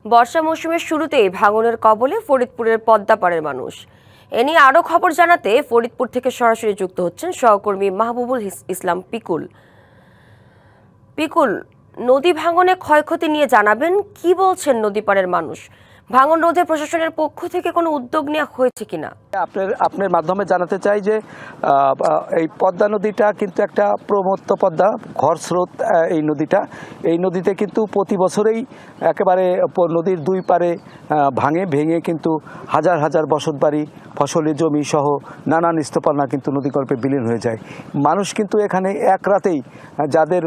বর্ষা মৌসুমের শুরুতেই ভাঙনের কবলে ফরিদপুরের পদ্মাপাড়ের মানুষ। এ নিয়ে আরও খবর জানাতে ফরিদপুর থেকে সরাসরি যুক্ত হচ্ছেন সহকর্মী মাহবুবুল ইসলাম পিকুল। পিকুল, নদী ভাঙনে ক্ষয়ক্ষতি নিয়ে জানাবেন, কি বলছেন নদীপাড়ের মানুষ? ভাঙন রোধে প্রশাসনের পক্ষ থেকে কোনো উদ্যোগ নেওয়া হয়েছে কিনা? আপনার মাধ্যমে জানাতে চাই যে এই পদ্মা নদীটা কিন্তু একটা প্রমত্ত পদ্মা, ঘর স্রোত এই নদীতে কিন্তু প্রতি বছরেই একেবারে নদীর দুই পারে ভেঙে কিন্তু হাজার হাজার বসতবাড়ি, ফসলি জমি সহ নানান স্থপনা কিন্তু নদীগর্ভে বিলীন হয়ে যায়। মানুষ কিন্তু এখানে এক রাতেই, যাদের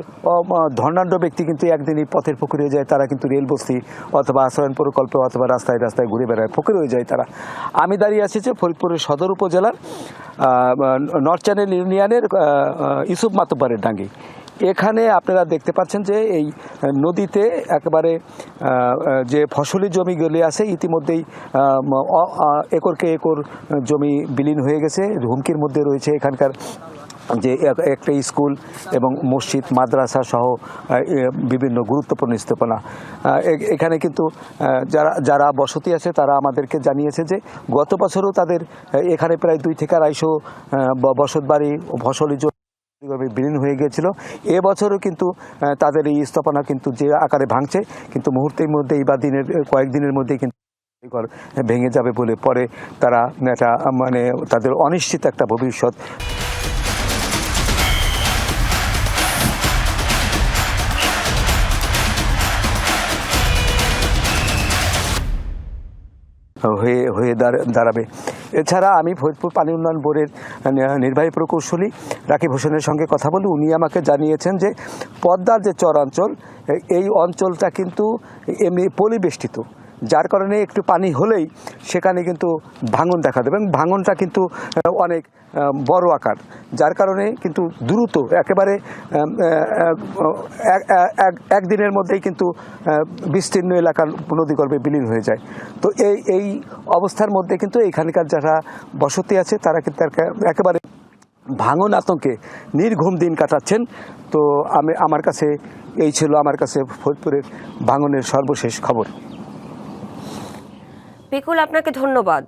ধর্নাঢ্য ব্যক্তি কিন্তু একদিনই পথের ফকির হয়ে যায়, তারা কিন্তু রেল বস্তি অথবা আশ্রয়ণ প্রকল্প অথবা রাস্তায় রাস্তায় ঘুরে বেড়ায়, ফকির হয়ে যায় তারা। আমি দাঁড়িয়ে আছি যে ফরিদপুরের সদর উপজেলার নর্থ চ্যানেল ইউনিয়নের ইউসুফ মাতুব্বরের ডাঙ্গি। এখানে আপনারা দেখতে পাচ্ছেন যে এই নদীতে একেবারে যে ফসলি জমিগুলি আছে ইতিমধ্যেই একরকে একর জমি বিলীন হয়ে গেছে। হুমকির মধ্যে রয়েছে এখানকার যে একটা স্কুল এবং মসজিদ, মাদ্রাসা সহ বিভিন্ন গুরুত্বপূর্ণ স্থাপনা। এখানে কিন্তু যারা বসতি আছে তারা আমাদেরকে জানিয়েছে যে গত বছরও তাদের এখানে প্রায় 2 থেকে 250 বসতবাড়ি ও ফসলি বিলীন হয়ে গিয়েছিল। এবছরও কিন্তু তাদের এই স্থাপনা কিন্তু যে আকারে ভাঙছে, কিন্তু মুহূর্তের মধ্যেই বা কয়েকদিনের মধ্যেই কিন্তু ভেঙে যাবে বলে পরে তারা একটা তাদের অনিশ্চিত একটা ভবিষ্যৎ। হয়ে দাঁড়াবে। এছাড়া আমি ফরিদপুর পানি উন্নয়ন বোর্ডের নির্বাহী প্রকৌশলী রাকিব হোসেনের সঙ্গে কথা বলি। উনি আমাকে জানিয়েছেন যে পদ্মার যে চরাঞ্চল, এই অঞ্চলটা কিন্তু এমনি পলিবেষ্টিত, যার কারণে একটু পানি হলেই সেখানে কিন্তু ভাঙন দেখা দেবে এবং ভাঙনটা কিন্তু অনেক বড় আকার, যার কারণে কিন্তু দ্রুত একেবারে একদিনের মধ্যেই কিন্তু বিস্তীর্ণ এলাকার নদীগর্ভে বিলীন হয়ে যায়। তো এই অবস্থার মধ্যে কিন্তু এখানকার যারা বসতি আছে তারা কিন্তু একেবারে ভাঙন আতঙ্কে নির্ঘুম দিন কাটাচ্ছেন। তো আমার কাছে ফরিদপুরের ভাঙনের সর্বশেষ খবর। পিকুল, আপনাকে ধন্যবাদ।